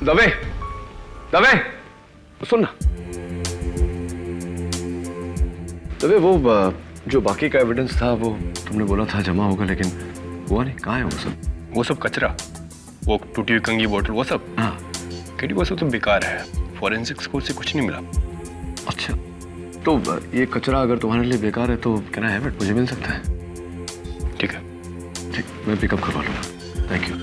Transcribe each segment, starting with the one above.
दवे, दवे, सुन ना। दवे, वो जो बाकी का एविडेंस था वो तुमने बोला था जमा होगा, लेकिन हुआ नहीं। कहाँ है वो सब? वो सब कचरा, वो टूटी हुई कंगी बोतल, वो सब। हाँ, केडी वो सब तो बेकार है। फॉरेंसिक्स को उससे कुछ नहीं मिला। अच्छा, तो ये कचरा अगर तुम्हारे लिए बेकार है तो कैन आई हैव इट? मुझे मिल सकता है? ठीक है, ठीक, मैं पिकअप करवा लूँगा। Thank you.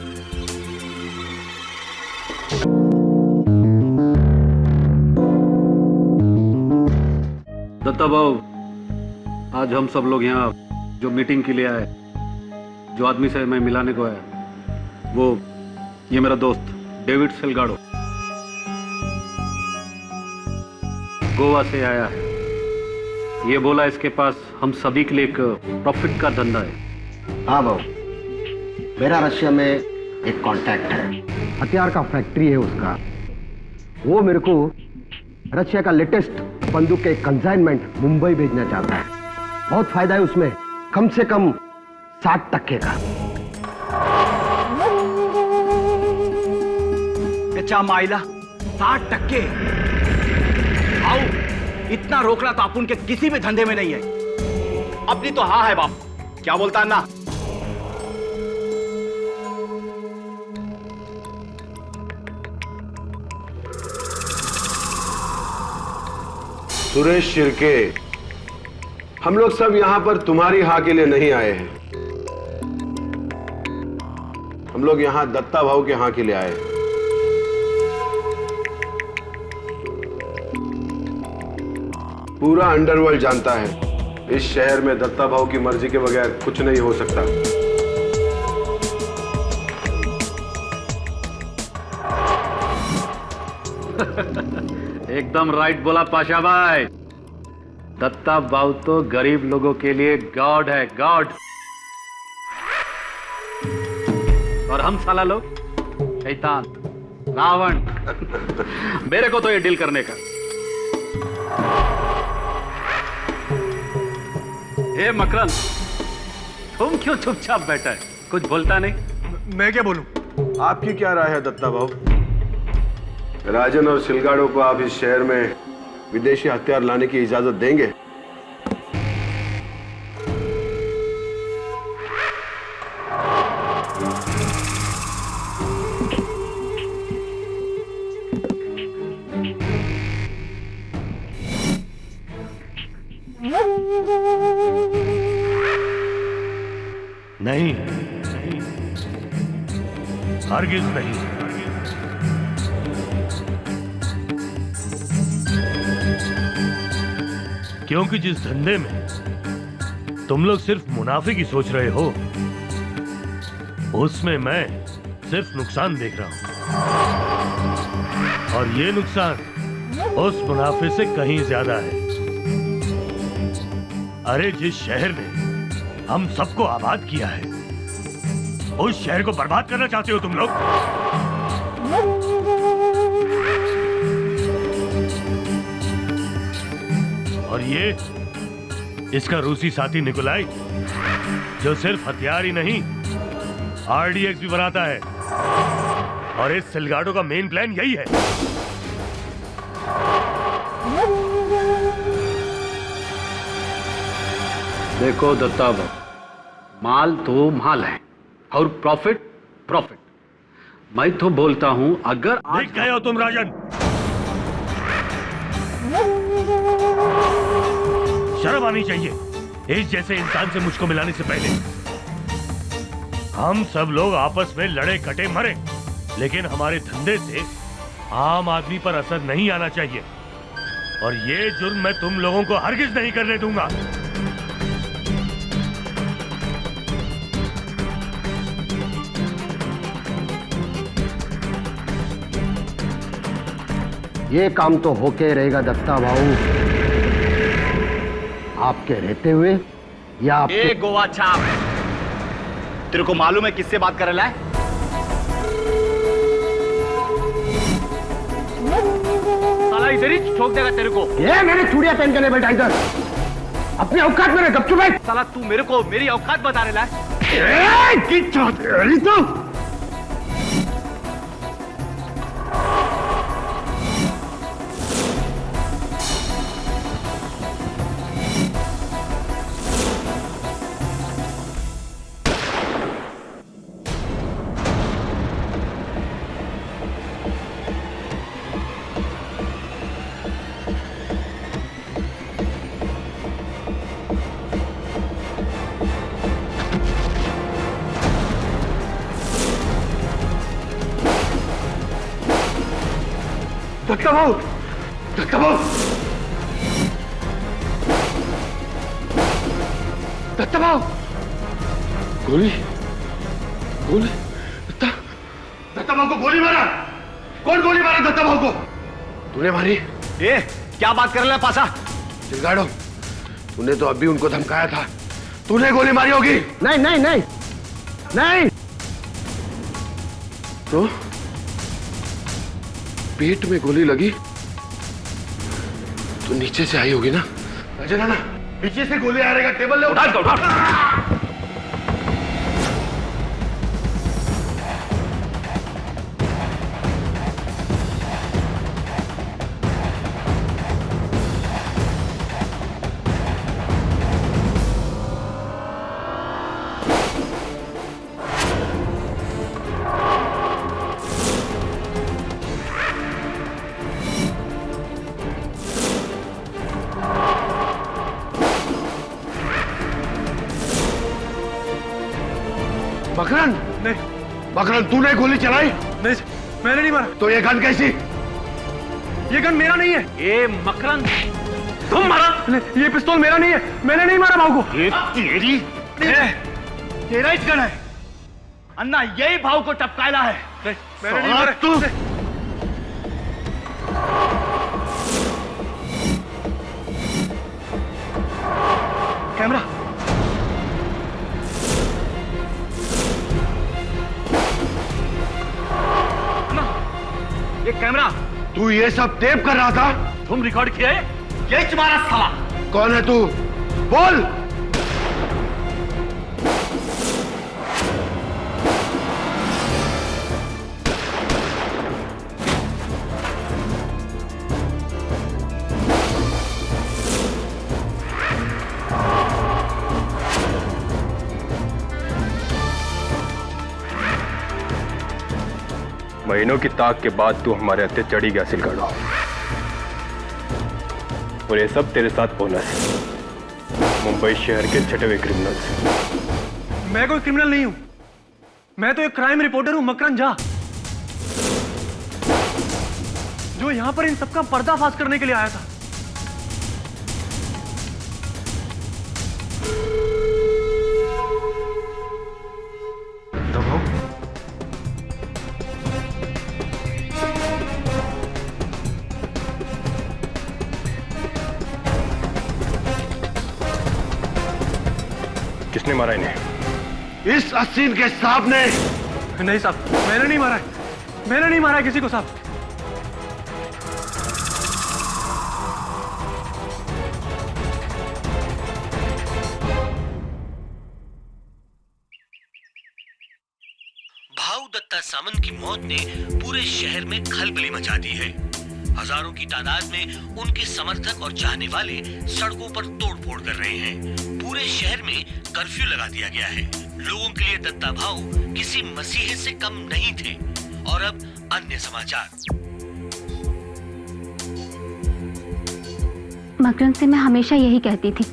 दत्ता भाऊ, आज हम सब लोग यहाँ जो मीटिंग के लिए आए, जो आदमी से मैं मिलाने को आया, वो ये मेरा दोस्त डेविड सेल्गाडो, गोवा से आया है। ये बोला इसके पास हम सभी के लिए एक प्रॉफिट का धंधा है। हाँ भाऊ, मेरा रशिया में एक कांटेक्ट है, हथियार का फैक्ट्री है उसका। वो मेरे को रशिया का लेटेस्ट बंदूक के कंसाइनमेंट मुंबई भेजना चाहता है। बहुत फायदा है उसमें, कम से कम 60% का। कच्चा माइला 60%? आओ, इतना रोकना तो अपन के किसी भी धंधे में नहीं है। अपनी तो हाँ है बाप, क्या बोलता है ना? सुरेश शिर्के, हम लोग सब यहां पर तुम्हारी हाँ के लिए नहीं आए हैं। हम लोग यहां दत्ता भाऊ के हाँ के लिए आए हैं। पूरा अंडरवर्ल्ड जानता है इस शहर में दत्ता भाऊ की मर्जी के बगैर कुछ नहीं हो सकता। एकदम राइट बोला पाशा भाई। दत्ता भाऊ तो गरीब लोगों के लिए गॉड है, गॉड। और हम साला लोग शैतान, रावण। मेरे को तो ये डील करने का। हे मकरंद, तुम क्यों चुपचाप बैठा है? कुछ बोलता नहीं? मैं क्या बोलूं? आपकी क्या राय है दत्ता भाऊ? राजन और सिलगाड़ो को आप इस शहर में विदेशी हथियार लाने की इजाजत देंगे? नहीं, हरगिज नहीं। क्योंकि जिस धंधे में तुम लोग सिर्फ मुनाफे की सोच रहे हो, उसमें मैं सिर्फ नुकसान देख रहा हूं। और ये नुकसान उस मुनाफे से कहीं ज्यादा है। अरे, जिस शहर ने हम सबको आबाद किया है, उस शहर को बर्बाद करना चाहते हो तुम लोग? और ये इसका रूसी साथी निकोलाई, जो सिर्फ हथियार ही नहीं, आरडीएक्स भी बनाता है। और इस सिलगाडो का मेन प्लान यही है। देखो दत्ता भाऊ, माल तो माल है और प्रॉफिट प्रॉफिट। मैं तो बोलता हूं, अगर देख गए हो तुम राजन? शर्म आनी चाहिए इस जैसे इंसान से मुझको मिलाने से पहले। हम सब लोग आपस में लड़े कटे मरे, लेकिन हमारे धंधे से आम आदमी पर असर नहीं आना चाहिए। और ये जुर्म मैं तुम लोगों को हरगिज नहीं करने दूंगा। ये काम तो होके रहेगा दत्ता भाऊ, आपके रहते हुए या आपके... गोवा छाप, तेरे को मालूम है किससे बात कर रहा है? साला इधर ही ठोक देगा तेरे को। ये मेरी चूड़ियां पहन के नहीं बैठा इधर, अपनी औकात में गपचुप बैठ। साला तू मेरे को मेरी औकात बता रहा है? दत्ता भाऊ, दत्ता भाऊ, दत्ता भाऊ, गोली, गोली, दत्ता भाऊ को गोली मारा। कौन गोली मारा दत्ता भाऊ को? तूने मारी? ए, क्या बात कर रहे हैं पासा? सिलगाड़ो, तूने तो अभी उनको धमकाया था। तूने गोली मारी होगी। नहीं नहीं नहीं नहीं। तो पेट में गोली लगी तो नीचे से आई होगी ना? अजय नाना, नीचे से गोली आ रहेगा, टेबल ले उठा। मकरन, नहीं मकरन, तूने गोली चलाई? नहीं, मैंने नहीं मारा। तो ये गन कैसी? ये गन मेरा नहीं है। ए मकरन, तुम मारा? ये पिस्तौल मेरा नहीं है, मैंने नहीं मारा भाव को। ये तेरी तेरा ही गन है। अन्ना यही भाव को टपकायला है। नहीं, मैंने नहीं मारा। तू कैमरा, ये कैमरा तू ये सब टेप कर रहा था? तुम रिकॉर्ड किया है? यही तुम्हारा साला। कौन है तू? बोल। महीनों की ताक के बाद तू हमारे हत्थे चढ़ी गया सिलगाड़ो, और ये सब तेरे साथ बोनस। मुंबई शहर के छठे हुए क्रिमिनल्स। मैं कोई क्रिमिनल नहीं हूं, मैं तो एक क्राइम रिपोर्टर हूं, मकरन झा, जो यहां पर इन सबका पर्दाफाश करने के लिए आया था। किसने मारा इन्हें? इस असीन के साहब ने। नहीं साहब, मैंने नहीं मारा है, मैंने नहीं मारा है किसी को साहब। भाऊ दत्ता सामंत की मौत ने पूरे शहर में खलबली मचा दी है। हजारों की तादाद में उनके समर्थक और चाहने वाले सड़कों पर तोड़फोड़ कर रहे हैं। पूरे शहर में कर्फ्यू लगा दिया गया है। लोगों के लिए दत्ता भाऊ किसी मसीहे से कम नहीं थे। और अब अन्य समाचार। मकरन से मैं हमेशा यही कहती थी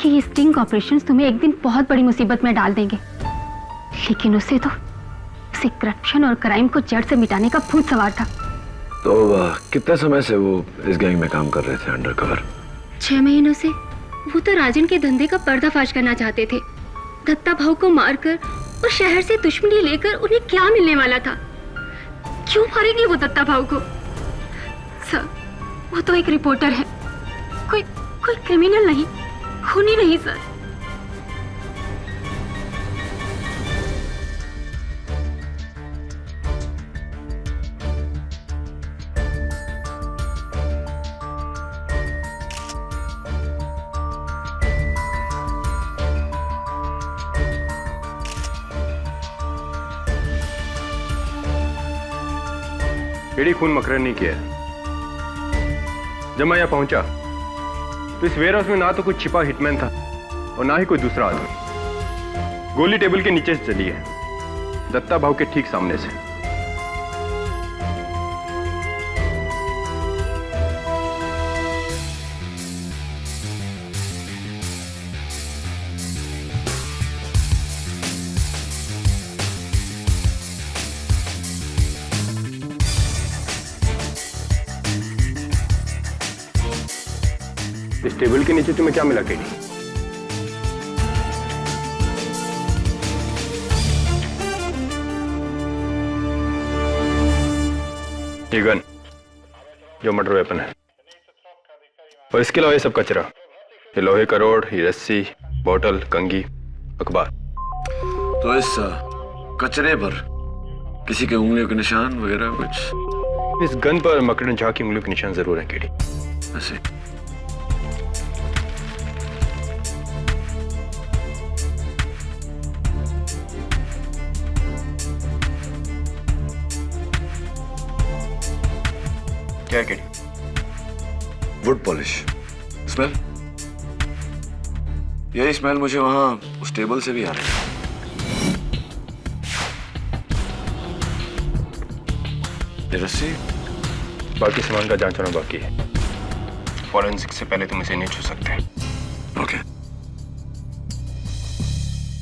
कि ये स्टिंग ऑपरेशन तुम्हें एक दिन बहुत बड़ी मुसीबत में डाल देंगे, लेकिन उसे करप्शन और क्राइम को जड़ से मिटाने का भूत सवार था। तो कितने समय से वो इस गैंग में काम कर रहे थे अंडरकवर? 6 महीनों से। वो तो राजन के धंधे का पर्दाफाश करना चाहते थे। दत्ता भाऊ को मारकर और शहर से दुश्मनी लेकर उन्हें क्या मिलने वाला था? क्यों मारेंगे वो दत्ता भाऊ को? सर, वो तो एक रिपोर्टर है, कोई क्रिमिनल नहीं, खूनी नहीं सर। एडी खून मकरन नहीं किया। जब मैं यहाँ पहुंचा तो इस वेयर हाउस में ना तो कोई छिपा हिटमैन था और ना ही कोई दूसरा आदमी। गोली टेबल के नीचे से चली है, दत्ता भाऊ के ठीक सामने से। इस टेबल के नीचे तुम्हें क्या मिला केडी? ये गन जो मर्डर वेपन है, और इसके अलावा ये सब कचरा, ये लोहे का रोड, ये रस्सी, बोतल, कंघी, अखबार। तो इस कचरे पर किसी के उंगलियों के निशान वगैरह कुछ? इस गन पर मकरन झा की उंगलियों के निशान जरूर हैं केडी। ऐसे क्या है केडी? Would polish smell. यही स्मेल मुझे वहां उस टेबल से भी आ रही है। ये रस्सी? बाकी सामान का जांच होना बाकी है। फॉरेंसिक से पहले तुम इसे नहीं छू सकते। ओके।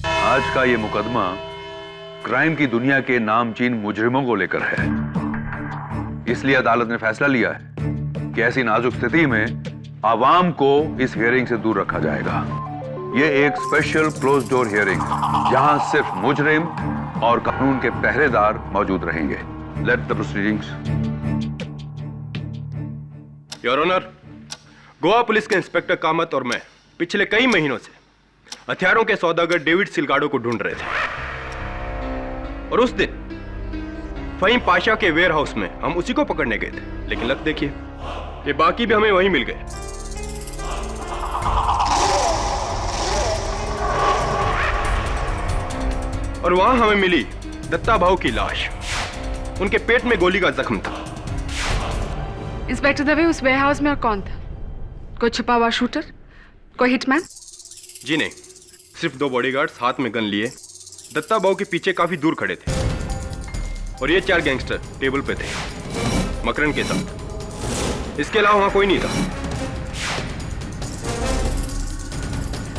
आज का ये मुकदमा क्राइम की दुनिया के नामचीन मुजरिमों को लेकर है। इसलिए अदालत ने फैसला लिया है कि ऐसी नाजुक स्थिति में आवाम को इस हियरिंग से दूर रखा जाएगा। ये एक स्पेशल क्लोज डोर हियरिंग, जहां सिर्फ मुजरिम और कानून के पहरेदार मौजूद रहेंगे। Let the proceedings. Your honour, Goa police के इंस्पेक्टर कामत और मैं पिछले कई महीनों से हथियारों के सौदागर डेविड सिलगाडो को ढूंढ रहे थे, और उस दिन फहीम पाशा के वेयर हाउस में हम उसी को पकड़ने गए थे। लेकिन लग देखिए, ये बाकी भी हमें वहीं मिल गए। और वहां हमें मिली दत्ता भाऊ की लाश। उनके पेट में गोली का जख्म था। इंस्पेक्टर दवे, उस वेयरहाउस में और कौन था? कोई छुपा हुआ शूटर? कोई हिटमैन? जी नहीं, सिर्फ 2 बॉडीगार्ड्स हाथ में गन लिए दत्ता भाऊ के पीछे काफी दूर खड़े थे, और ये 4 गैंगस्टर टेबल पे थे मकरन के साथ। इसके अलावा वहां कोई नहीं था।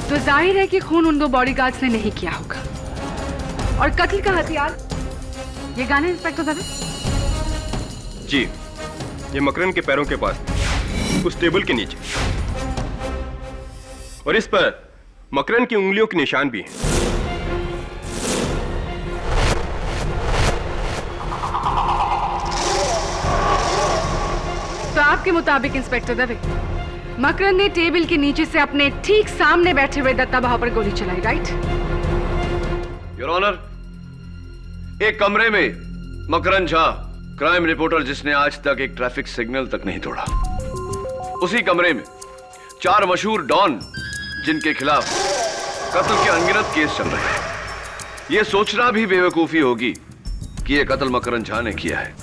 तो जाहिर है कि खून उन 2 बॉडीगार्ड्स ने नहीं किया होगा। और कत्ल का हथियार ये गन है इंस्पेक्टर दवे? जी, ये मकरन के पैरों के पास थी, उस टेबल के नीचे, और इस पर मकरन की उंगलियों के निशान भी हैं। तो आपके मुताबिक इंस्पेक्टर दवे, मकरन ने टेबल के नीचे से अपने ठीक सामने बैठे हुए दत्ता भाऊ पर गोली चलाई, राइट? योर ऑनर, एक कमरे में मकरन झा, क्राइम रिपोर्टर जिसने आज तक एक ट्रैफिक सिग्नल तक नहीं तोड़ा, उसी कमरे में 4 मशहूर डॉन जिनके खिलाफ कत्ल के अनगिनत केस चल रहे हैं। यह सोचना भी बेवकूफी होगी कि यह कत्ल मकरन झा ने किया है।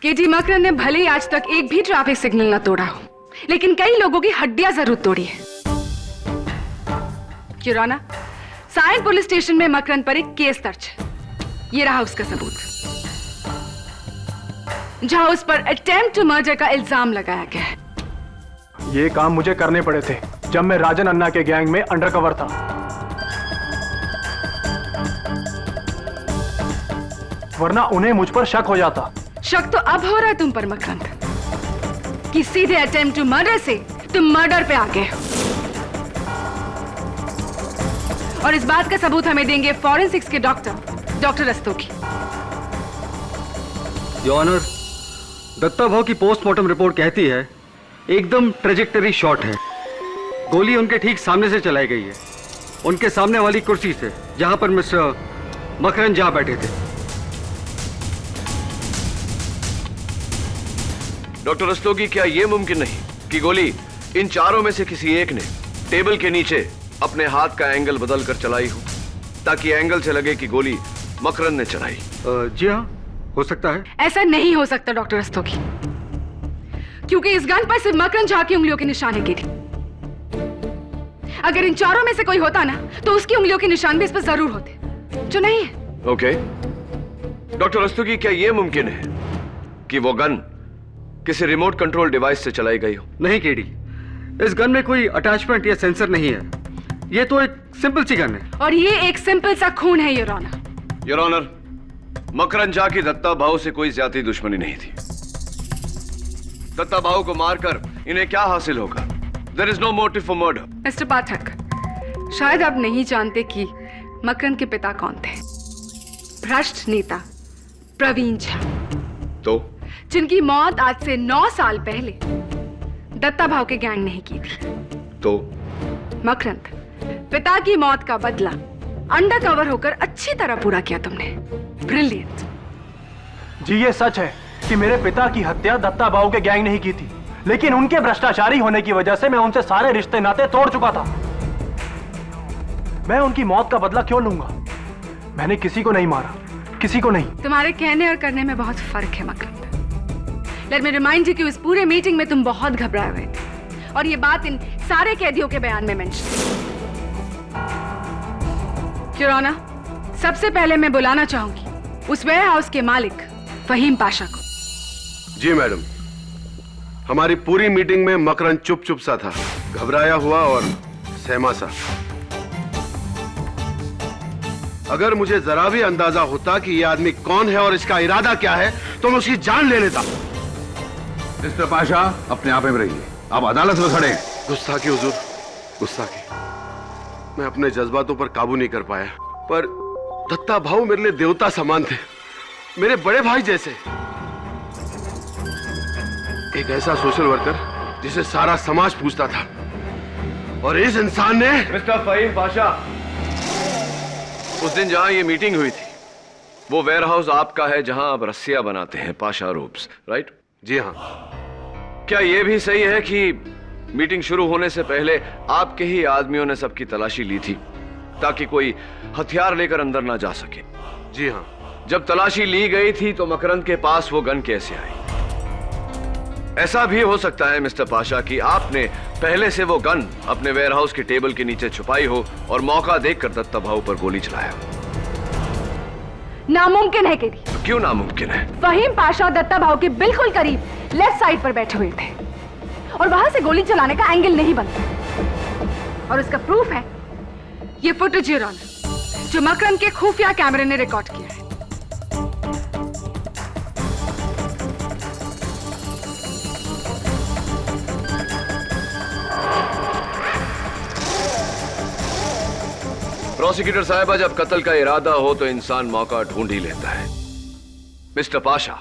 केटी मकरन ने भले ही आज तक एक भी ट्रैफिक सिग्नल न तोड़ा हो, लेकिन कई लोगों की हड्डियां जरूर तोड़ी है। किराना, सायन पुलिस स्टेशन में मकरन पर एक केस दर्ज है। ये रहा उसका सबूत, जहां उस पर अटेम्प्ट टू मर्डर का इल्जाम लगाया गया है। ये काम मुझे करने पड़े थे जब मैं राजन अन्ना के गैंग में अंडरकवर था। वरना उन्हें मुझ पर शक हो जाता। शक तो अब हो रहा है तुम पर मकरन, कि सीधे अटेम्प्ट टू मर्डर से तुम मर्डर पे आ गए हो। और इस बात का सबूत हमें देंगे फॉरेंसिक्स के doctor Rastogi. Your honour, Datta Bhau की पोस्टमार्टम रिपोर्ट कहती है एकदम ट्रेजेक्टरी शॉट है। गोली उनके ठीक सामने से चलाई गई है, उनके सामने वाली कुर्सी से, जहां पर मिस्टर मकरन झा बैठे थे। डॉक्टर रस्तोगी, क्या यह मुमकिन नहीं कि गोली इन 4 में से किसी एक ने टेबल के नीचे अपने हाथ का एंगल बदलकर चलाई हो, ताकि एंगल से लगे कि गोली मकरन ने चलाई? जी हाँ, हो सकता है। ऐसा नहीं हो सकता डॉक्टर रस्तोगी, क्योंकि इस गन पर सिर्फ मकरन झा की उंगलियों के निशान है केटी। अगर इन 4 में से कोई होता ना, तो उसकी उंगलियों के निशान भी इस पर जरूर होते, जो नहीं है। ओके। डॉक्टर रस्तोगी, क्या यह मुमकिन है कि वो गन किसी रिमोट कंट्रोल डिवाइस से चलाई गई हो? नहीं केडी, इस गन में कोई अटैचमेंट या सेंसर नहीं है। ये तो एक सिंपल सी गन है। और ये एक सिंपल सा खून है your honour. Your honour, Makran Jha की दत्ता भाऊ से कोई ज्यादा दुश्मनी नहीं थी। दत्ता भाऊ को मारकर इन्हें क्या हासिल होगा? There is no motive for murder. Mister Pathak, शायद आप नहीं जानते कि मकरंद के पिता कौन थे। भ्रष्ट नेता प्रवीण झा, तो जिनकी मौत आज से 9 साल पहले दत्ता भाव के गैंग ने ही की थी। तो मकरंद, पिता की मौत का बदला अंडर कवर होकर अच्छी तरह पूरा किया तुमने। ब्रिलियंट। जी ये सच है कि मेरे पिता की हत्या दत्ता बाबू के गैंग ने ही की थी, लेकिन उनके भ्रष्टाचारी होने की वजह से मैं उनसे सारे रिश्ते नाते तोड़ चुका था। मैं उनकी मौत का बदला क्यों लूंगा? मैंने किसी को नहीं मारा, किसी को नहीं। तुम्हारे कहने और करने में बहुत फर्क है मकरंद। लेट मी रिमाइंड यू कि उस पूरे मीटिंग में तुम बहुत घबराए हुए थे और ये बात इन सारे कैदियों के बयान में मेंशन है। योर ऑनर, सबसे पहले मैं बुलाना चाहूंगी उस वेयर हाउस के मालिक फहीम पाशा को। जी मैडम, हमारी पूरी मीटिंग में मकरंद चुप चुप सा था, घबराया हुआ और सहमा सा। अगर मुझे जरा भी अंदाजा होता कि यह आदमी कौन है और इसका इरादा क्या है तो मैं उसकी जान ले लेता। मिस्टर पाशा, अपने आप में रहिए, आप अदालत में खड़े हैं। गुस्ताखी हुजूर, गुस्ताखी। मैं अपने जज्बातों पर काबू नहीं कर पाया, पर दत्ता भाऊ मेरे लिए देवता समान थे, मेरे बड़े भाई जैसे। एक ऐसा सोशल वर्कर जिसे सारा समाज पूछता था, और इस इंसान ने। मिस्टर फहीम पाशा, उस दिन जहां ये मीटिंग हुई थी वो वेयर हाउस आपका है जहां आप रस्सियां बनाते हैं, पाशा रोप्स, राइट? जी हाँ। क्या यह भी सही है कि मीटिंग शुरू होने से पहले आपके ही आदमियों ने सबकी तलाशी ली थी ताकि कोई हथियार लेकर अंदर ना जा सके? जी हाँ। जब तलाशी ली गई थी तो मकरंद के पास वो गन कैसे आई? ऐसा भी हो सकता है मिस्टर पाशा कि आपने पहले से वो गन अपने वेयरहाउस के टेबल के नीचे छुपाई हो और मौका देखकर दत्ता भाऊ पर गोली चलाया। नामुमकिन है केडी। तो क्यों नामुमकिन है? फहीम पाशा दत्ता भाऊ के बिल्कुल करीब लेफ्ट साइड पर बैठे हुए थे और वहां से गोली चलाने का एंगल नहीं बनता। और उसका प्रूफ है ये फुटेज योर ऑनर, जो मकरंद के खुफिया कैमरे ने रिकॉर्ड किया है। प्रोसिक्यूटर साहिबा, जब कत्ल का इरादा हो तो इंसान मौका ढूंढ ही लेता है। मिस्टर पाशा,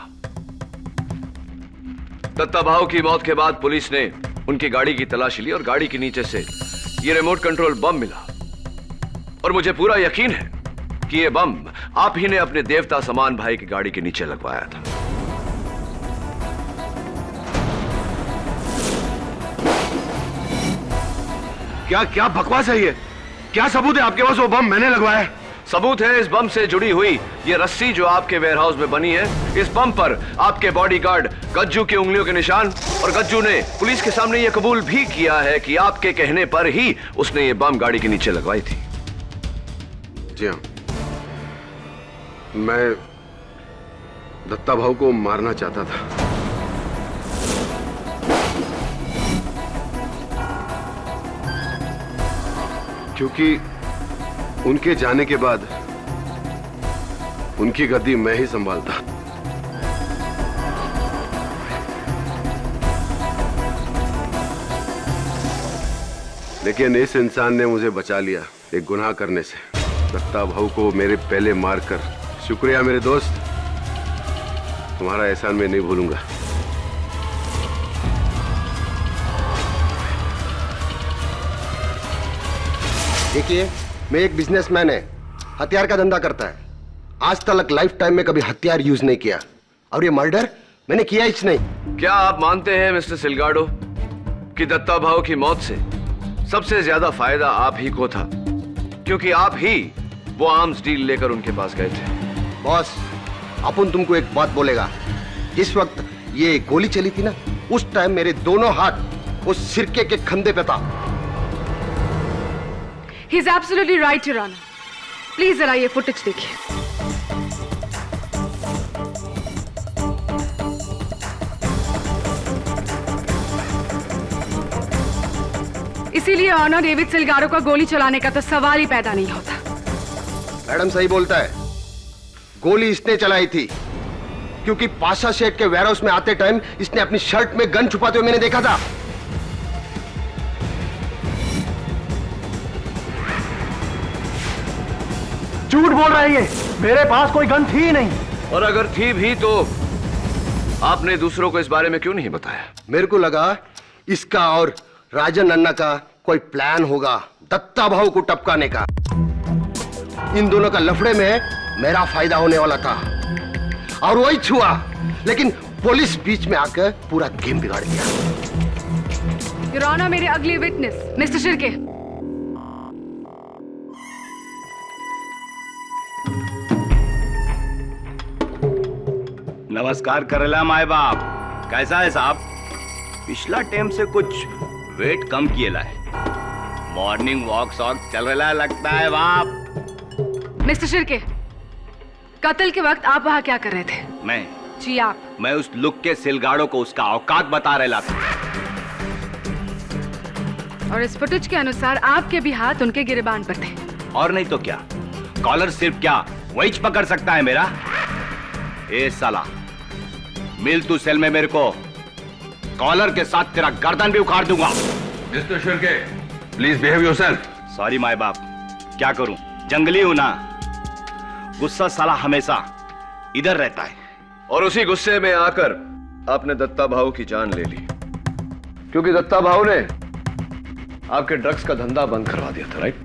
दत्ता भाऊ की मौत के बाद पुलिस ने उनकी गाड़ी की तलाशी ली और गाड़ी के नीचे से ये रिमोट कंट्रोल बम मिला और मुझे पूरा यकीन है कि ये बम आप ही ने अपने देवता समान भाई की गाड़ी के नीचे लगवाया था। क्या क्या बकवास है ये? क्या सबूत है आपके पास वो बम मैंने लगवाया है? सबूत है इस बम से जुड़ी हुई ये रस्सी जो आपके वेयरहाउस में बनी है। इस बम पर आपके बॉडीगार्ड गज्जू की उंगलियों के निशान, और गज्जू ने पुलिस के सामने ये कबूल भी किया है कि आपके कहने पर ही उसने ये बम गाड़ी के नीचे लगवाई थी। जी हाँ, मैं दत्ता भाऊ को मारना चाहता था। क्योंकि उनके जाने के बाद उनकी गद्दी मैं ही संभालता। लेकिन इस इंसान ने मुझे बचा लिया एक गुनाह करने से। दत्ता भाऊ को मेरे पहले मारकर। शुक्रिया मेरे दोस्त, तुम्हारा एहसान मैं नहीं भूलूंगा। देखिए, मैं एक बिजनेसमैन है, हथियार का धंधा करता है। आज तक लाइफ टाइम में कभी हथियार यूज नहीं किया, और ये मर्डर मैंने किया ही नहीं। क्या आप मानते हैं मिस्टर सिलगाडो कि दत्ता भाऊ की मौत से सबसे ज्यादा फायदा आप ही को था, क्योंकि आप ही वो आर्म्स डील लेकर उनके पास गए थे? बॉस, अपन तुमको एक बात बोलेगा। जिस वक्त ये गोली चली थी ना, उस टाइम मेरे दोनों हाथ उस सिरके के खंधे पे था। He is absolutely right, Your Honor. Please जरा ये फुटेज देखिए। इसीलिए ऑनर डेविड सिलगारो का गोली चलाने का तो सवाल ही पैदा नहीं होता। मैडम सही बोलता है, गोली इसने चलाई थी क्योंकि पाशा शेख के वेयरहाउस में आते टाइम इसने अपनी शर्ट में गन छुपाते हुए मैंने देखा था। झूठ बोल रहा है ये। मेरे पास कोई गन थी ही नहीं। और अगर थी भी तो आपने दूसरों को इस बारे में क्यों नहीं बताया? मेरे को लगा इसका और राजन अन्ना का कोई प्लान होगा दत्ता भाऊ को टपकाने का। इन दोनों का लफड़े में मेरा फायदा होने वाला था और वही छुआ, लेकिन पुलिस बीच में आकर पूरा गेम बिगाड़ दिया। योर ऑनर, मेरे अगले विटनेस मिस्टर शिर्के। नमस्कार करेला माए बाप, कैसा है साहब? पिछला टाइम से कुछ वेट कम किएला है। मॉर्निंग वॉक शॉक चल रहा लगता है बाप। मिस्टर शिर्के, कत्ल के वक्त आप वहां क्या कर रहे थे? मैं उस लुक के सिलगाड़ों को उसका औकात बता रहा था। और इस फुटेज के अनुसार आपके भी हाथ उनके गिरेबान पर थे। और नहीं तो क्या, कॉलर सिर्फ क्या वही पकड़ सकता है मेरा? ए साला, मिल तू सेल में मेरे को, कॉलर के साथ तेरा गर्दन भी उखाड़ दूंगा। Mister Shirke, please behave yourself. Sorry my बाप, क्या करूं, जंगली हूं ना, गुस्सा साला हमेशा इधर रहता है। और उसी गुस्से में आकर आपने दत्ता भाऊ की जान ले ली, क्योंकि दत्ता भाऊ ने आपके ड्रग्स का धंधा बंद करवा दिया था, राइट?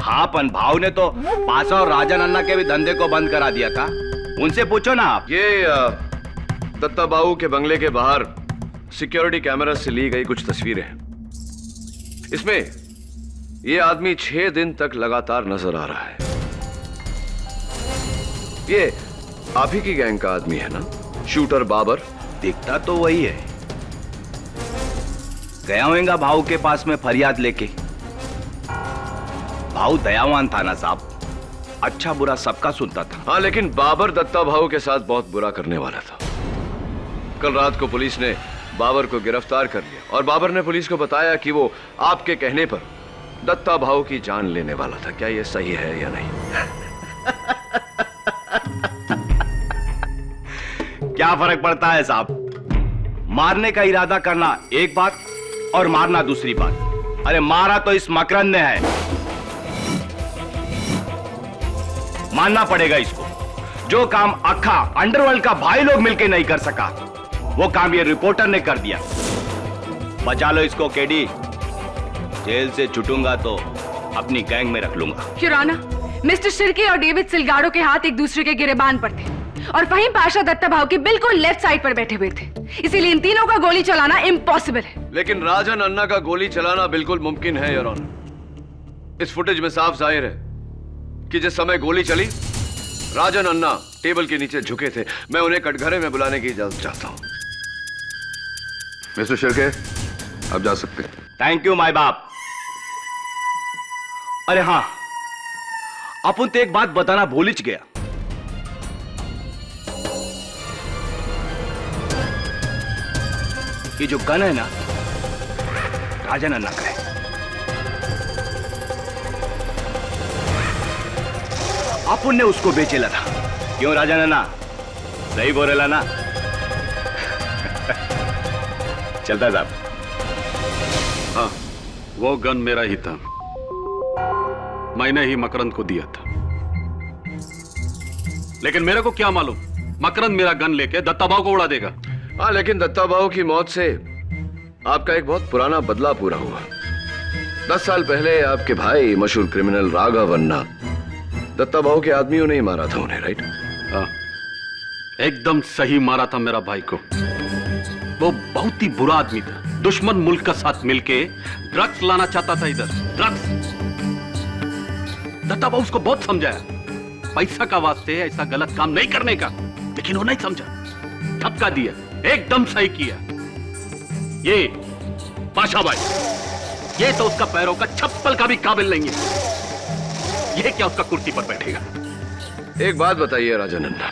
हाँ, पन भाव ने तो पासा और राजन अन्ना के भी धंधे को बंद करा दिया था। उनसे पूछो ना आप। ये दत्ता भाऊ के बंगले के बाहर सिक्योरिटी कैमरा से ली गई कुछ तस्वीरें हैं। इसमें ये आदमी 6 दिन तक लगातार नजर आ रहा है। ये आप ही की गैंग का आदमी है ना, शूटर बाबर? दिखता तो वही है। गया होगा भाऊ के पास में फरियाद लेके। भाऊ दयावान था ना साहब, अच्छा बुरा सबका सुनता था। हाँ, लेकिन बाबर दत्ता भाऊ के साथ बहुत बुरा करने वाला था। कल रात को पुलिस ने बाबर को गिरफ्तार कर लिया और बाबर ने पुलिस को बताया कि वो आपके कहने पर दत्ता भाऊ की जान लेने वाला था। क्या ये सही है या नहीं? क्या फर्क पड़ता है साहब? मारने का इरादा करना एक बात और मारना दूसरी बात। अरे मारा तो इस मकरंद ने है, मानना पड़ेगा इसको। जो काम अखा अंडरवर्ल्ड का भाई लोग मिलकर नहीं कर सका, वो काम ये रिपोर्टर ने कर दिया। बचा लो इसको केडी, जेल से छूटूंगा तो अपनी गैंग में रख लूंगा। योर ऑनर, मिस्टर शिर्के और डेविड सिलगाड़ो के हाथ एक दूसरे के गिरेबान पर थे और फहीम पाशा दत्ता भाऊ के बिल्कुल लेफ्ट साइड पर बैठे हुए थे, इसीलिए इन तीनों का गोली चलाना इम्पॉसिबल है। लेकिन राजन अन्ना का गोली चलाना बिल्कुल मुमकिन है योर ऑनर। इस फुटेज में साफ जाहिर है कि जिस समय गोली चली, राजन अन्ना टेबल के नीचे झुके थे। मैं उन्हें कटघरे में बुलाने की इजाजत चाहता हूं। मिस्टर शिर्के, आप जा सकते हैं। थैंक यू माय बाप। अरे हाँ, अपन तो एक बात बताना भूल ही गया। ये जो गन है ना, राजन अन्ना का है। अपन ने उसको बेचेला था। क्यों राजन अन्ना? सही बोलेला ना? चलता साहब। हाँ, वो गन मेरा ही था, मैंने ही मकरंद को दिया था। लेकिन मेरे को क्या मालूम मकरंद मेरा गन लेके दत्ता भाऊ को उड़ा देगा। हाँ, लेकिन दत्ता भाऊ की मौत से आपका एक बहुत पुराना बदला पूरा हुआ। 10 साल पहले आपके भाई मशहूर क्रिमिनल राघव अन्ना, दत्ता भाऊ के आदमियों ने ही मारा था उन्हें, राइट? हाँ, एकदम सही मारा था मेरा भाई को। वो बहुत ही बुरा आदमी था, दुश्मन मुल्क का साथ मिलके ड्रग्स लाना चाहता था इधर, ड्रग्स। दत्ता भाऊ उसको बहुत समझाया, पैसा का वास्ते ऐसा गलत काम नहीं करने का, लेकिन वो नहीं समझा, धक्का दिया, एकदम सही किया। ये पाशा भाई, ये तो उसका पैरों का चप्पल का भी काबिल नहीं है। ये क्या उसका कुर्सी पर बैठेगा? एक बात बताइए राजन अन्ना,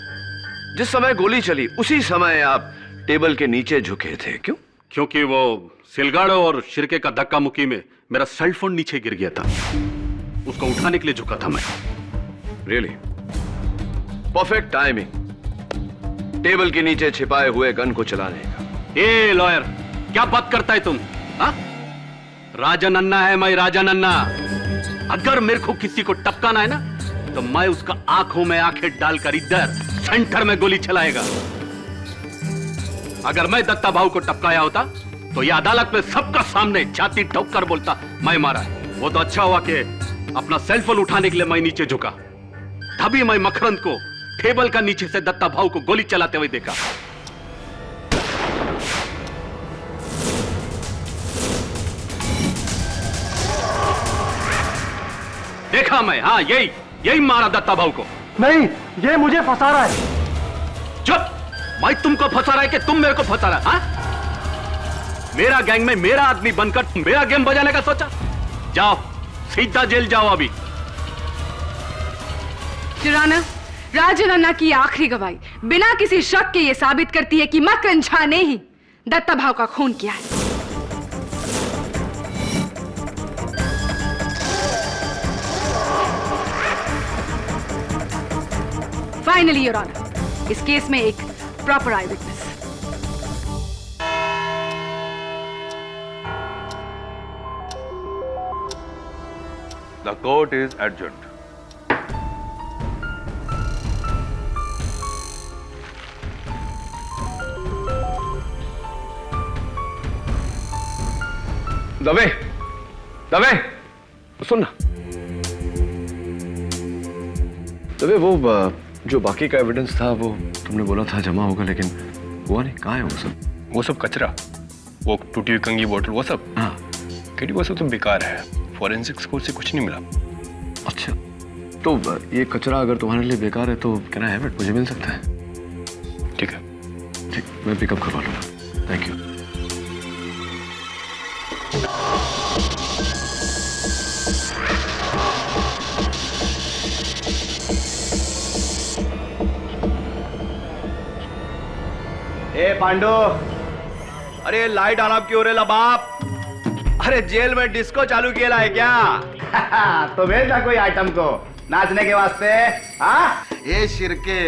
जिस समय गोली चली उसी समय आप टेबल के नीचे झुके थे, क्यों? क्योंकि वो सिलगाड़ो और शिर्के का धक्का मुक्की में मेरा सेलफोन नीचे गिर गया था, उसको उठाने के लिए झुका था मैं। रियली? परफेक्ट टाइमिंग, टेबल के नीचे छिपाए हुए गन को चलाने का। ए लॉयर, क्या बात करता है तुम? हा? राजन अन्ना है मैं, राजन अन्ना। अगर मेरे को किसी को टपकाना है ना, तो तो मैं उसका आंखों में आंखें डालकर इधर सेंटर में गोली चलाएगा। अगर मैं दत्ता भाऊ को टपकाया होता तो यह अदालत में सबका सामने छाती ठोक कर बोलता मैं मारा है। वो तो अच्छा हुआ कि अपना सेलफोन उठाने के लिए मैं नीचे झुका, तभी मैं मकरंद को टेबल का नीचे से दत्ता भाऊ को गोली चलाते हुए देखा। देखा मैं, हाँ यही मारा दत्ता भाऊ को। नहीं, ये मुझे फंसा रहा है। चुप! मैं तुमको फंसा रहा है कि तुम मेरे को फंसा रहा है? हाँ? मेरा गैंग में मेरा आदमी बनकर तुम मेरा गेम बजाने का सोचा? जाओ, सीधा जेल जाओ अभी। जुराना, राजन अन्ना की आखिरी गवाही बिना किसी शक के ये साबित करती है कि मकरंद झा ने ही दत्ता भाऊ का खून किया है। फाइनली योर ऑनर, इस केस में एक proper eyewitness. The court is adjourned. Dave, Dave, सुन ना। दवे, वो जो बाकी का एविडेंस था वो तुमने बोला था जमा होगा, लेकिन हुआ नहीं। कहाँ है वो सब? वो सब कचरा, वो टूटी हुई कंगी बोतल, वो सब। हाँ, केडी वो सब तो बेकार है। फॉरेंसिक्स को से कुछ नहीं मिला। अच्छा, तो ये कचरा अगर तुम्हारे लिए बेकार है तो कैन आई हैव इट? मुझे मिल सकता है? ठीक है, ठीक, मैं पिकअप करवा लूँगा। Thank you. ए पांडु, अरे लाइट ऑन क्यों रे बाप? अरे जेल में डिस्को चालू किया है क्या? तो भेज ना कोई आइटम को नाचने के वास्ते। हाँ, ए शिरके,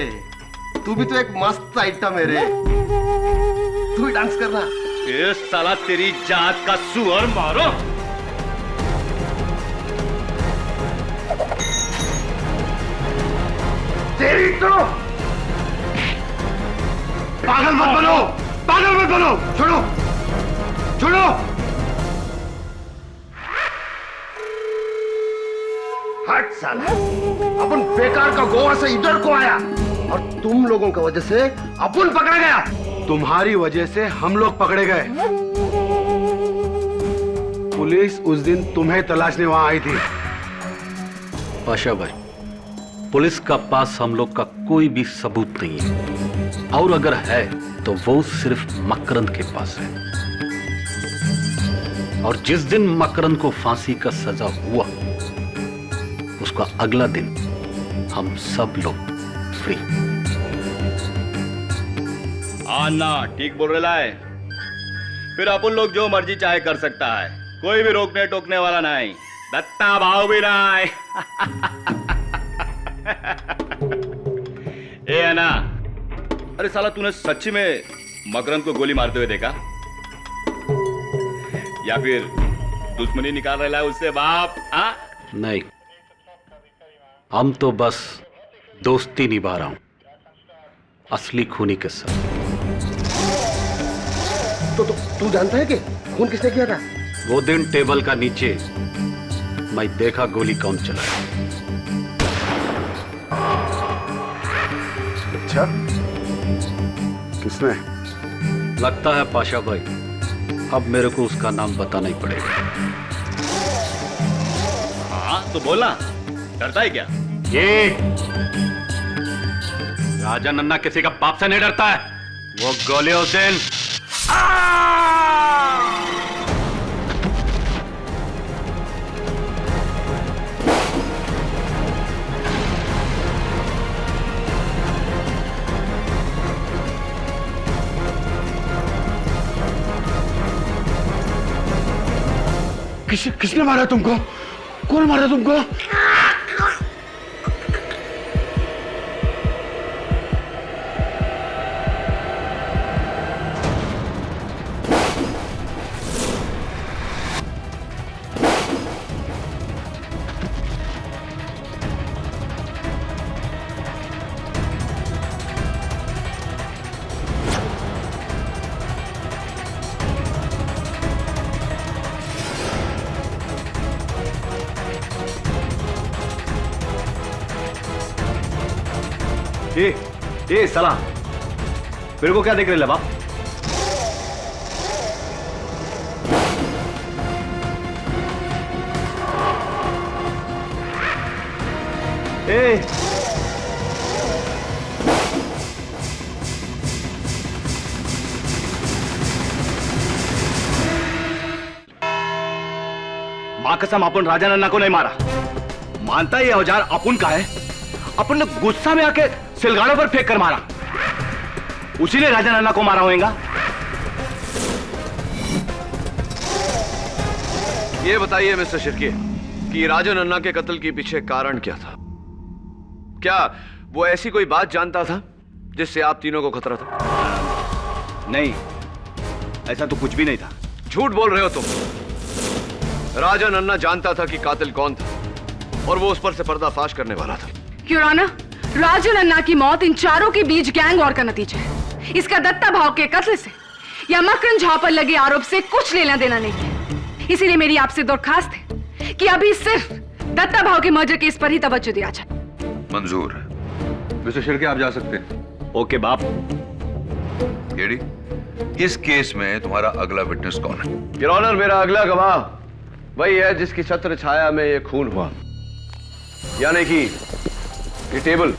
तू भी तो एक मस्त आइटम है रे, तू भी डांस करना। ये साला तेरी जात का सुअर मारो। तेरी तो पागल मत बनो, पागल मत बनो, छोड़ो, छोड़ो। हट साला, अपन बेकार का गोवा से इधर को आया और तुम लोगों की वजह से अपन पकड़ा गया। तुम्हारी वजह से हम लोग पकड़े गए। पुलिस उस दिन तुम्हें तलाशने वहां आई थी। पाशा भाई, पुलिस का पास हम लोग का कोई भी सबूत नहीं है, और अगर है तो वो सिर्फ मकरंद के पास है। और जिस दिन मकरंद को फांसी का सजा हुआ उसका अगला दिन हम सब लोग फ्री। आना ठीक बोल रहा है। फिर अपन लोग जो मर्जी चाहे कर सकता है, कोई भी रोकने टोकने वाला नहीं। दत्ता भाव भी नहीं। ए अन्ना, अरे साला तूने सच्ची में मकरंद को गोली मारते हुए देखा या फिर दुश्मनी निकाल रहा है उससे बाप? हाँ? नहीं, हम तो बस दोस्ती निभा रहा हूं असली खूनी के साथ। तो तू जानता है कि खून किसने किया था? वो दिन टेबल का नीचे मैं देखा गोली कौन चलाया। अच्छा, किसने? लगता है पाशा भाई अब मेरे को उसका नाम बताना ही पड़ेगा। हाँ तो बोलना, डरता है क्या? ये राजन अन्ना किसी का बाप से नहीं डरता है। वो गोली उस दिन किसने मारा तुमको? कौन मारा तुमको? ए साला, मेरे को क्या देख रहे ले बाप? मां कसम अपन राजा नन्ना को नहीं मारा। मानता ये औजार अपन का है। अपन ने गुस्सा में आके सिलगाड़ों पर फेंक कर मारा। उसी ने राजा नन्ना को मारा होगा। ये बताइए मिस्टर शिर्के कि राजा नन्ना के कत्ल के पीछे कारण क्या था? क्या वो ऐसी कोई बात जानता था जिससे आप तीनों को खतरा था? नहीं, ऐसा तो कुछ भी नहीं था। झूठ बोल रहे हो तुम। राजा नन्ना जानता था कि कातिल कौन था और वो उस पर से पर्दाफाश करने वाला था। योर ऑनर, राजा नन्ना की मौत इन चारों के बीच गैंग वॉर का नतीजा है। इसका दत्ता भाव के कत्ल से या मकरन झा पर लगे आरोप से कुछ लेना देना नहीं है। इसीलिए मेरी आपसे दरखास्त है कि अभी सिर्फ दत्ता भाव के मर्डर केस पर ही तवज्जो दिया जाए। मंजूर। मिस्टर शिर्के, आप जा सकते हैं। ओके बाप। केडी, इस केस में तुम्हारा अगला विटनेस कौन है? योर ऑनर, मेरा अगला गवाह वही है जिसकी छत्र छाया में ये खून हुआ, यानी कि ये टेबल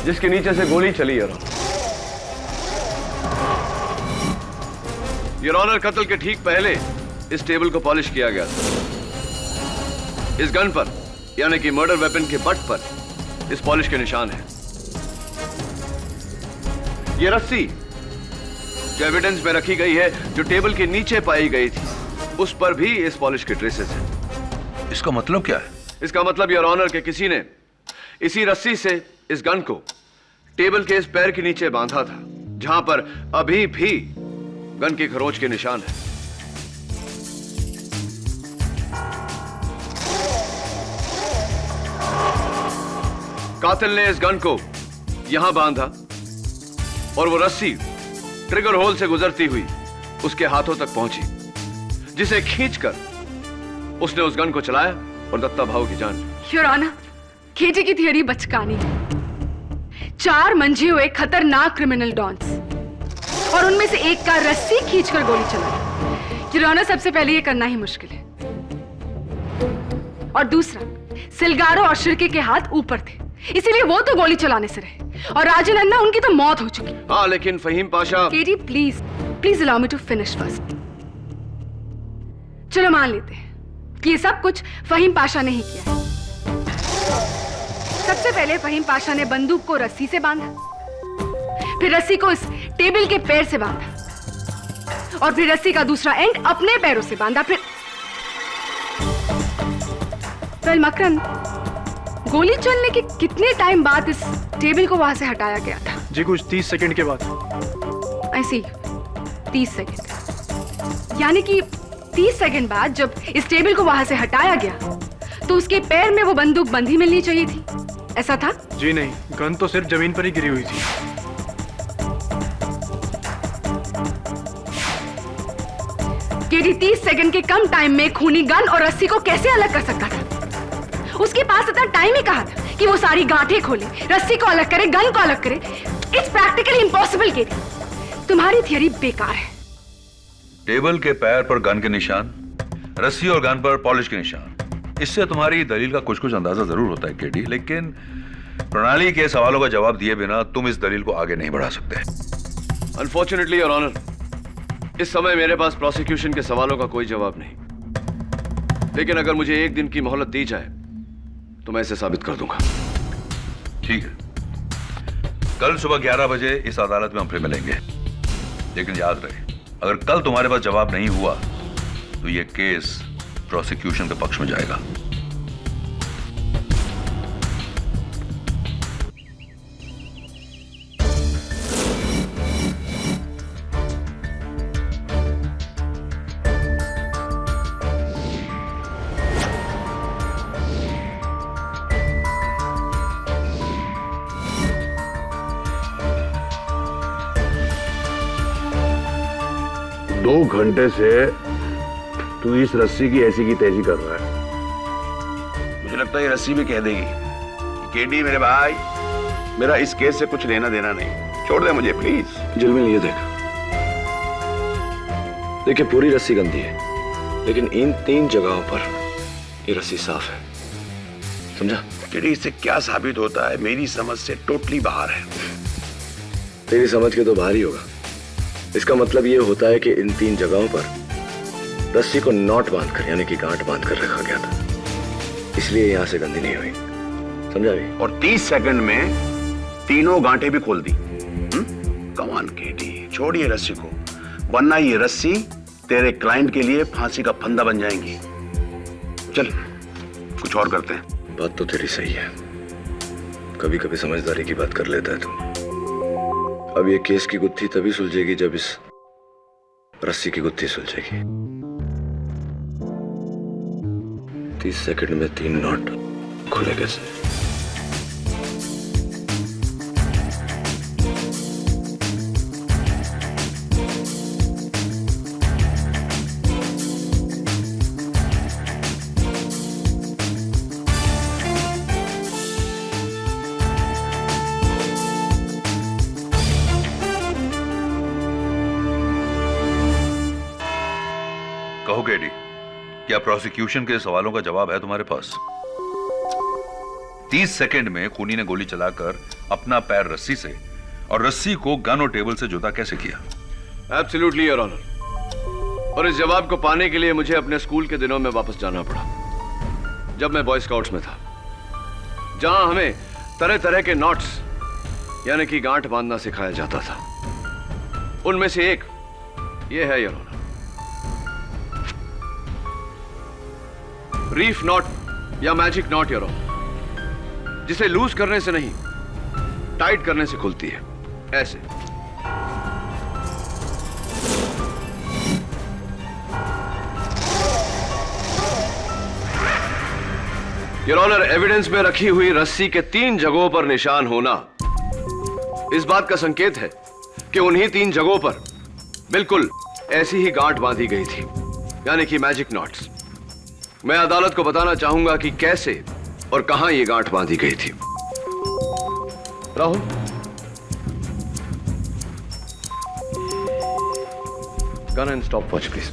जिसके नीचे से गोली चली। योर ऑनर, कत्ल के ठीक पहले इस टेबल को पॉलिश किया गया था। इस गन पर यानी कि मर्डर वेपन के बट पर इस पॉलिश के निशान हैं। ये रस्सी जो एविडेंस में रखी गई है, जो टेबल के नीचे पाई गई थी, उस पर भी इस पॉलिश के ट्रेसेस हैं। इसका मतलब क्या है? इसका मतलब योर ऑनर के किसी ने इसी रस्सी से इस गन को टेबल के इस पैर के नीचे बांधा था, जहां पर अभी भी गन की खरोंच के निशान है। कातिल ने इस गन को यहां बांधा और वो रस्सी ट्रिगर होल से गुजरती हुई उसके हाथों तक पहुंची, जिसे खींचकर उसने उस गन को चलाया और दत्ता भाव की जान ली। योर ऑनर, केडी की थियरी बचकानी है। 4 मंझे हुए खतरनाक क्रिमिनल डॉन्स और उनमें से एक का रस्सी खींचकर गोली चलाई। योर ऑनर, सबसे पहले ये करना ही मुश्किल है, और दूसरा सिलगारो और शिर्के के हाथ ऊपर थे, इसीलिए वो तो गोली चलाने से रहे, और राजा नन्ना उनकी तो मौत हो चुकी। हाँ, लेकिन Fahim Pasha. KD please please allow me to finish first. चलो मान लेते हैं कि ये सब कुछ फहीम पाशा ने ही किया है। सबसे पहले फहीम पाशा ने बंदूक को रस्सी से बांधा, फिर रस्सी को इस टेबल के पैर से बांधा, और फिर रस्सी का दूसरा एंड अपने पैरों से बांधा। फिर मकरन, गोली चलने के कितने टाइम बाद इस टेबल को वहां से हटाया गया था? जी कुछ 30 सेकंड के बाद। ऐसी 30 सेकंड, यानी कि 30 सेकंड बाद जब इस टेबल को वहां से हटाया गया तो उसके पैर में वो बंदूक बंधी मिलनी चाहिए थी, ऐसा था? जी नहीं, गन तो सिर्फ जमीन पर ही गिरी हुई थी। केडी 30 सेकंड के कम टाइम में खूनी गन और रस्सी को कैसे अलग कर सकता था? उसके पास इतना टाइम ही कहा था कि वो सारी गांठें खोले, रस्सी को अलग करे, गन को अलग करे। It's practically impossible. केडी, तुम्हारी थियरी बेकार है। टेबल के पैर पर गन के निशान, रस्सी और गन पर पॉलिश के निशान, इससे तुम्हारी दलील का कुछ कुछ अंदाजा जरूर होता है केडी, लेकिन प्रणाली के सवालों का जवाब दिए बिना तुम इस दलील को आगे नहीं बढ़ा सकते। अनफॉर्चुनेटली योर ऑनर, इस समय मेरे पास प्रोसिक्यूशन के सवालों का कोई जवाब नहीं, लेकिन अगर मुझे एक दिन की मोहलत दी जाए तो मैं इसे साबित कर दूंगा। ठीक है, कल सुबह 11 बजे इस अदालत में हम फिर मिलेंगे, लेकिन याद रहे, अगर कल तुम्हारे पास जवाब नहीं हुआ तो यह केस प्रोसिक्यूशन के पक्ष में जाएगा। दो घंटे से तू इस रस्सी की ऐसी की तैसी कर रहा है। मुझे लगता है ये रस्सी भी कह देगी कि केडी मेरे भाई मेरा इस केस से कुछ लेना देना नहीं, छोड़ दे मुझे प्लीज। जिलमिल ये देख, देखिए पूरी रस्सी गंदी है, लेकिन इन 3 जगहों पर ये रस्सी साफ है, समझा? टेडी, इससे क्या साबित होता है? मेरी समझ से टोटली बाहर है। तेरी समझ के तो बाहर ही होगा। इसका मतलब ये होता है कि इन 3 जगहों पर रस्सी को नॉट बांधकर, यानी कि गांठ बांधकर रखा गया था, इसलिए यहां से गंदी नहीं हुई, समझा भी? और 30 सेकंड में तीनों गांठें भी खोल दी। कमान केडी, छोड़िए रस्सी को, वरना ये रस्सी तेरे क्लाइंट के लिए फांसी का फंदा बन जाएंगी। चल कुछ और करते हैं। बात तो तेरी सही है, कभी कभी समझदारी की बात कर लेता है तू। अब ये केस की गुत्थी तभी सुलझेगी जब इस रस्सी की गुत्थी सुलझेगी। 30 सेकंड में 3 नॉट खुले कैसे? कहो केडी, क्या प्रोसिक्यूशन के सवालों का जवाब है तुम्हारे पास? 30 सेकंड में खूनी ने गोली चलाकर अपना पैर रस्सी से और रस्सी को गन और टेबल से जुदा कैसे किया? Absolutely your honour. और इस जवाब को पाने के लिए मुझे अपने स्कूल के दिनों में वापस जाना पड़ा, जब मैं बॉय स्काउट्स में था, जहां हमें तरह तरह के नॉट्स यानी कि गांठ बांधना सिखाया जाता था। उनमें से एक ये है योर ऑनर, रीफ नॉट या मैजिक नॉट योर ऑनर, जिसे लूज करने से नहीं टाइट करने से खुलती है, ऐसे। योर ऑनर, एविडेंस में रखी हुई रस्सी के 3 जगहों पर निशान होना इस बात का संकेत है कि उन्हीं 3 जगहों पर बिल्कुल ऐसी ही गांठ बांधी गई थी, यानी कि मैजिक नॉट्स। मैं अदालत को बताना चाहूंगा कि कैसे और कहां यह गांठ बांधी गई थी। Rahul, gun and stop watch please.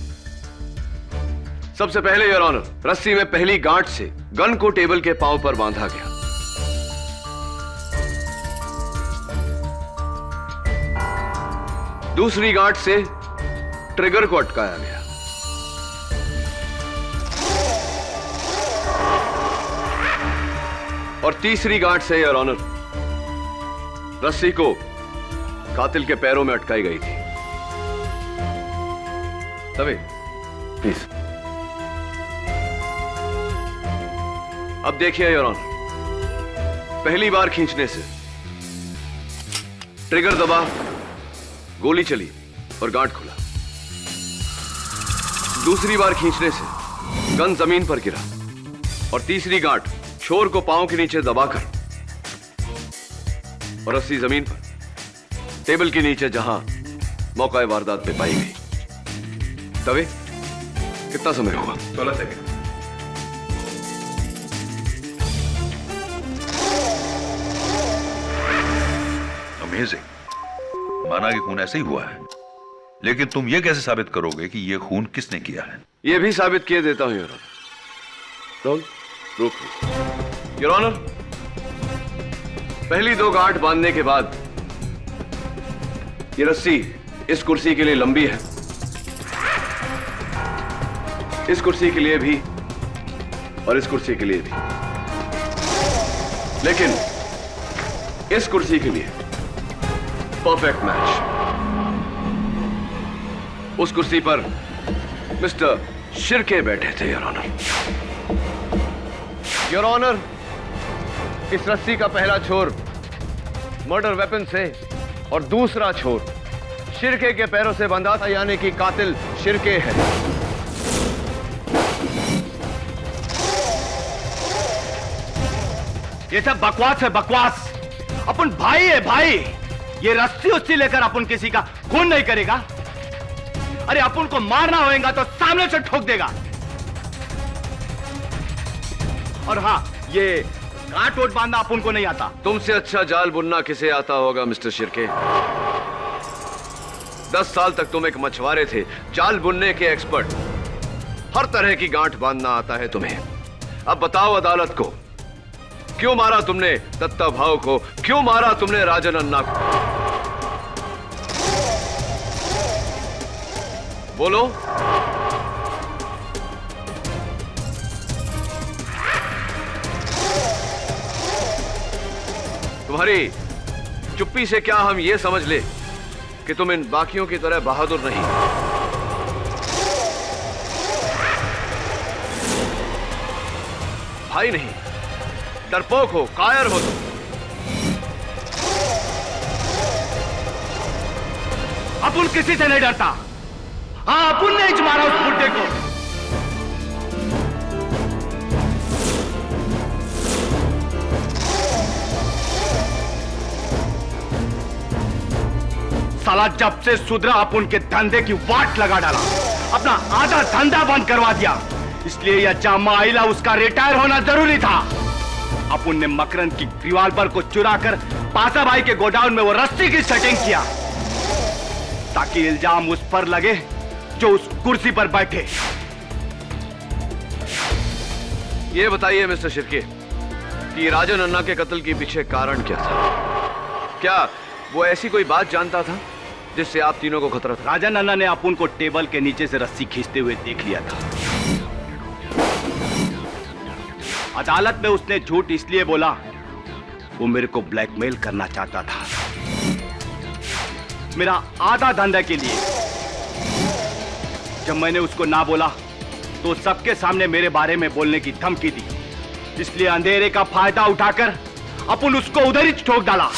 सबसे पहले योर ऑनर, रस्सी में पहली गांठ से गन को टेबल के पांव पर बांधा गया। दूसरी गांठ से ट्रिगर को अटकाया गया। और तीसरी गांठ से योर ऑनर, रस्सी को कातिल के पैरों में अटकाई गई थी। तभी प्लीज। अब देखिए योर ऑनर, पहली बार खींचने से ट्रिगर दबा, गोली चली और गांठ खुला। दूसरी बार खींचने से गन जमीन पर गिरा और तीसरी गांठ छोर को पांव के नीचे दबाकर और रस्सी जमीन पर टेबल के नीचे जहां मौका वारदात पे पाई गई। तभी कितना समय हुआ? 16 सेकंड। अमेजिंग। माना कि खून ऐसे ही हुआ है, लेकिन तुम यह कैसे साबित करोगे कि यह खून किसने किया है? यह भी साबित किए देता हूं योर ऑनर। रोल रोक योर ऑनर। पहली 2 गांठ बांधने के बाद यह रस्सी इस कुर्सी के लिए लंबी है, इस कुर्सी के लिए भी और इस कुर्सी के लिए भी, लेकिन इस कुर्सी के लिए परफेक्ट मैच। उस कुर्सी पर मिस्टर शिर्के बैठे थे योर ऑनर। योर ऑनर, इस रस्सी का पहला छोर मर्डर वेपन से और दूसरा छोर शिर्के के पैरों से बंधा था, यानी कि कातिल शिर्के है। ये सब बकवास है, बकवास। अपन भाई है भाई। ये रस्सी उस्सी लेकर अपन किसी का खून नहीं करेगा। अरे अपन को मारना होगा तो सामने से ठोक देगा। और हाँ, ये गांठ वोट बांधना अपन को नहीं आता। तुमसे अच्छा जाल बुनना किसे आता होगा मिस्टर शिर्के? 10 साल तक तुम एक मछुआरे थे, जाल बुनने के एक्सपर्ट। हर तरह की गांठ बांधना आता है तुम्हें। अब बताओ अदालत को, क्यों मारा तुमने दत्ता भाऊ को? क्यों मारा तुमने राजन अन्ना को? बोलो। तुम्हारी चुप्पी से क्या हम ये समझ ले कि तुम इन बाकियों की तरह बहादुर नहीं? भाई नहीं, डरपोक हो, कायर हो तुम। अपन किसी से नहीं डरता। हाँ, अपन ने ही मारा उस बुड्ढे को। साला जब से सुधरा अपन के धंधे की वाट लगा डाला, अपना आधा धंधा बंद करवा दिया। इसलिए यह जामा आइला उसका रिटायर होना जरूरी था। अपन ने मकरन की रिवॉल्वर को चुरा कर पासा भाई के गोडाउन में वो रस्सी की सेटिंग किया, ताकि इल्जाम उस पर लगे जो उस कुर्सी पर बैठे। ये बताइए मिस्टर शिर्के कि राजन अन्ना के कत्ल के पीछे कारण क्या था? क्या वो ऐसी कोई बात जानता था जिससे आप तीनों को खतरा था? राजन अन्ना ने अपन को टेबल के नीचे से रस्सी खींचते हुए देख लिया था। अदालत में उसने झूठ इसलिए बोला, वो मेरे को ब्लैकमेल करना चाहता था, मेरा आधा धंधा के लिए। जब मैंने उसको ना बोला तो सबके सामने मेरे बारे में बोलने की धमकी दी। इसलिए अंधेरे का फायदा उठाकर अपन उसको उधर ही ठोक डाला।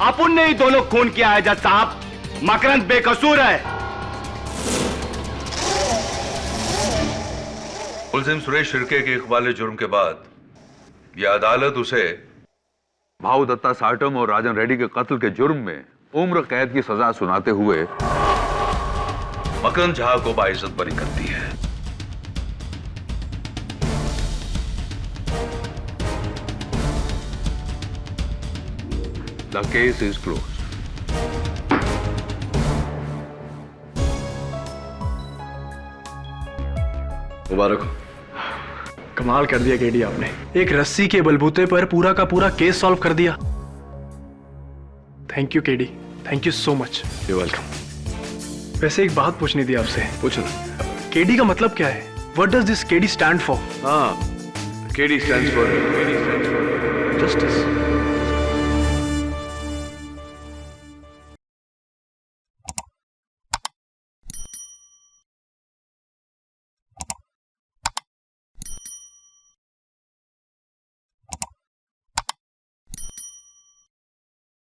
अपन ने ही दोनों खून किया है जज साहब। मकरंद बेकसूर है। मुलजिम सुरेश शिर्के के इकबाल जुर्म के बाद यह अदालत उसे भाऊ दत्ता साटम और राजन रेड्डी के कत्ल के जुर्म में उम्र कैद की सजा सुनाते हुए मकरंद झा को बाइज्जत बरी करती है। The case is closed. मुबारक हो। कमाल कर दिया केडी आपने, एक रस्सी के बलबूते पर पूरा का पूरा केस सॉल्व कर दिया। Thank you KD, thank you so much. You welcome. वैसे एक बात पूछनी थी आपसे। पूछो। केडी का मतलब क्या है? What does this KD stand for? हाँ, केडी स्टैंड्स फॉर जस्टिस।